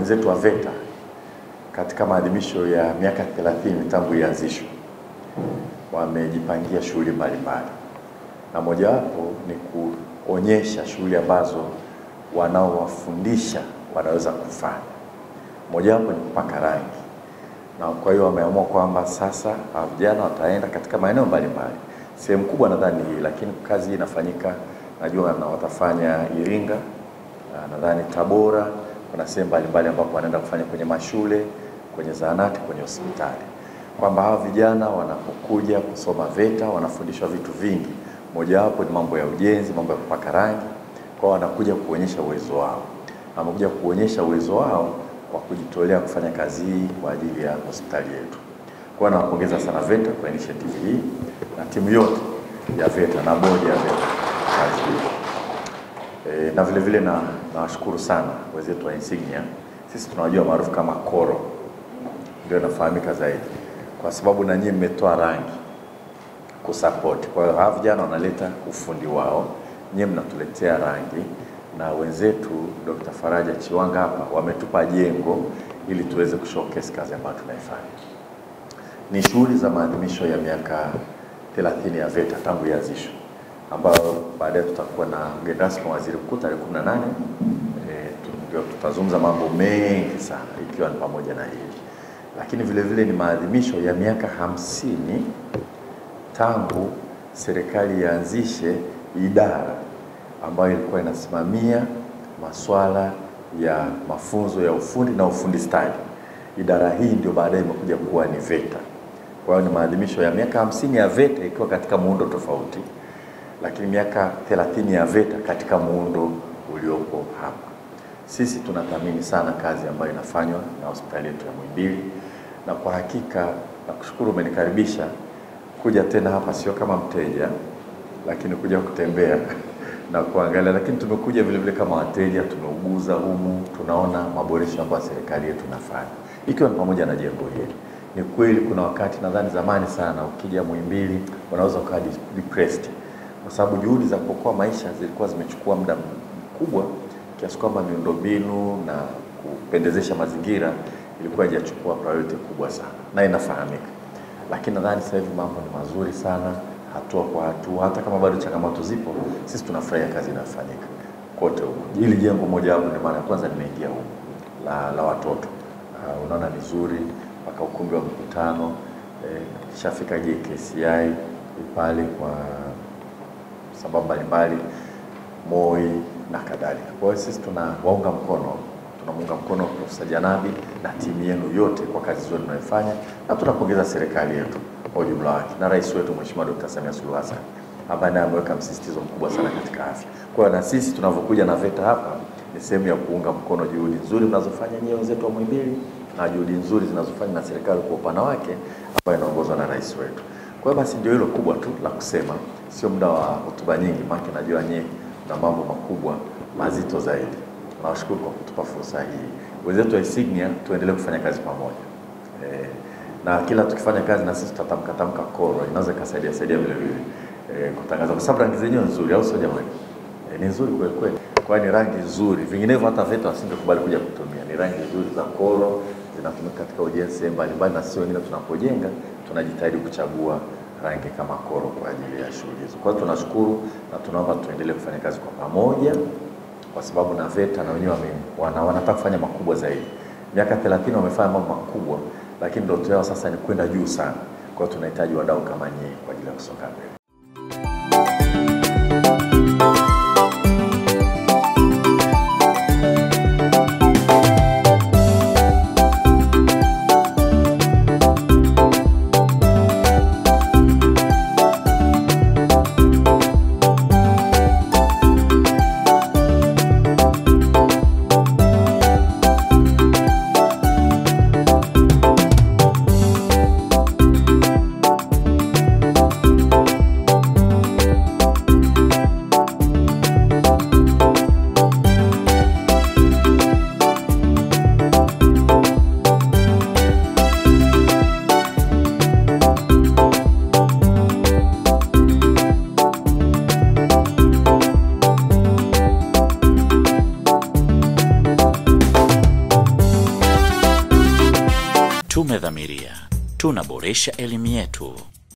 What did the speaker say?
wenzetu wa VETA katika maadhimisho ya miaka 30 tangu ianzishwe wamejipangia shughuli mbalimbali, na mojawapo ni kuonyesha shughuli ambazo wanaowafundisha wanaweza kufanya. Mojawapo ni kupaka rangi, na kwa hiyo wameamua kwamba sasa vijana wataenda katika maeneo mbalimbali. Sehemu kubwa nadhani hii, lakini kazi hii inafanyika, najua na watafanya Iringa, nadhani Tabora, kuna sehemu mbalimbali ambapo wanaenda kufanya kwenye mashule, kwenye zahanati, kwenye hospitali. Kwamba hawa vijana wanapokuja kusoma VETA wanafundishwa vitu vingi. Mojawapo ni mambo ya ujenzi, mambo ya kupaka rangi. Kwa wanakuja kuonyesha uwezo wao. Wamekuja kuonyesha uwezo wao kwa kujitolea kufanya kazi hii kwa ajili ya hospitali yetu. Kwa nawapongeza sana VETA kwa initiative hii na timu yote ya VETA na bodi ya VETA kazi hii. Na vile vile nawashukuru sana wenzetu wa Insignia. Sisi tunawajua maarufu kama Koro, ndio nafahamika zaidi kwa sababu na nyinyi mmetoa rangi kusupport. Kwa hiyo hawa vijana wanaleta ufundi wao, nyinyi mnatuletea rangi, na wenzetu Dr. Faraja Chiwanga hapa wametupa jengo ili tuweze kushowcase kazi ambayo tunaifanya. Ni shughuli za maadhimisho ya miaka 30 ya VETA tangu ianzishwe, ambayo baadaye tutakuwa na mgeni rasmi waziri mkuu tarehe 18. Ndio tutazungumza mambo mengi sana ikiwa ni pamoja na hili. Lakini vile vile ni maadhimisho ya miaka 50 tangu serikali ianzishe idara ambayo ilikuwa inasimamia masuala ya mafunzo ya ufundi na ufundi stadi. Idara hii ndio baadaye imekuja kuwa ni VETA. Kwa hiyo ni maadhimisho ya miaka 50 ya VETA ikiwa katika muundo tofauti, lakini miaka 30 ya VETA katika muundo uliopo hapa. Sisi tunathamini sana kazi ambayo inafanywa na hospitali yetu ya Muhimbili, na kwa hakika nakushukuru umenikaribisha kuja tena hapa, sio kama mteja lakini kuja kutembea na kuangalia, lakini tumekuja vile vile kama wateja. Tumeuguza humu, tunaona maboresho ambayo serikali yetu inafanya, ikiwa ni pamoja na jengo hili. Ni kweli kuna wakati nadhani zamani sana ukija Muhimbili unaweza kuwa depressed kwa sababu juhudi za kuokoa maisha zilikuwa zimechukua muda mkubwa kiasi kwamba miundombinu na kupendezesha mazingira ilikuwa haijachukua priority kubwa sana, na inafahamika. Lakini nadhani sasa hivi mambo ni mazuri sana, hatua kwa hatua. Hata kama bado changamoto zipo, sisi tunafurahia kazi inafanyika kote huko. Hili jengo moja hapo ni mara ya kwanza nimeingia huko la watoto. Unaona vizuri mpaka ukumbi wa mkutano, shafika JKCI pale kwa sababu mbalimbali, MOI na kadhalika. Kwa hiyo sisi tunamuunga mkono Profesa Janabi na timu yenu yote kwa kazi nzuri mnayofanya, na tunapongeza serikali yetu kwa ujumla wake na rais wetu Mheshimiwa Dr. Samia Suluhu Hassan ambaye ameweka msisitizo mkubwa sana katika afya. Kwa hiyo na sisi tunavyokuja na VETA hapa ni sehemu ya kuunga mkono juhudi nzuri mnazofanya nyinyi wenzetu wa Muhimbili na juhudi nzuri zinazofanywa na serikali kwa upana wake ambayo inaongozwa na rais wetu. Kwa hiyo basi ndio hilo kubwa tu la kusema, sio muda wa hotuba nyingi, maana najua nyinyi na mambo makubwa mazito zaidi. Nawashukuru kwa kutupa fursa hii. Wenzetu wa Insignia tuendelee kufanya kazi pamoja. Na kila tukifanya kazi na sisi tutatamka Koro, inaweza kusaidia vile vile kutangaza, kwa sababu rangi zenyewe nzuri, au sio jamani? Ni nzuri kweli kweli. Kwa ni rangi nzuri, vinginevyo hata VETA wasingekubali kuja kutumia. Ni rangi nzuri za Koro, zinatumika katika ujenzi mbalimbali, na sisi wengine tunapojenga tunajitahidi kuchagua rangi kama Koro kwa ajili ya shughuli hizo. Kwa hiyo tunashukuru na tunaomba tuendelee kufanya kazi kwa pamoja, kwa sababu na VETA na wenyewe wanataka kufanya makubwa zaidi. Miaka 30 wamefanya mambo makubwa, lakini ndoto yao sasa ni kwenda juu sana. Kwa hiyo tunahitaji wadau kama nyinyi kwa ajili ya kusonga mbele. tunadhamiria, tunaboresha elimu yetu.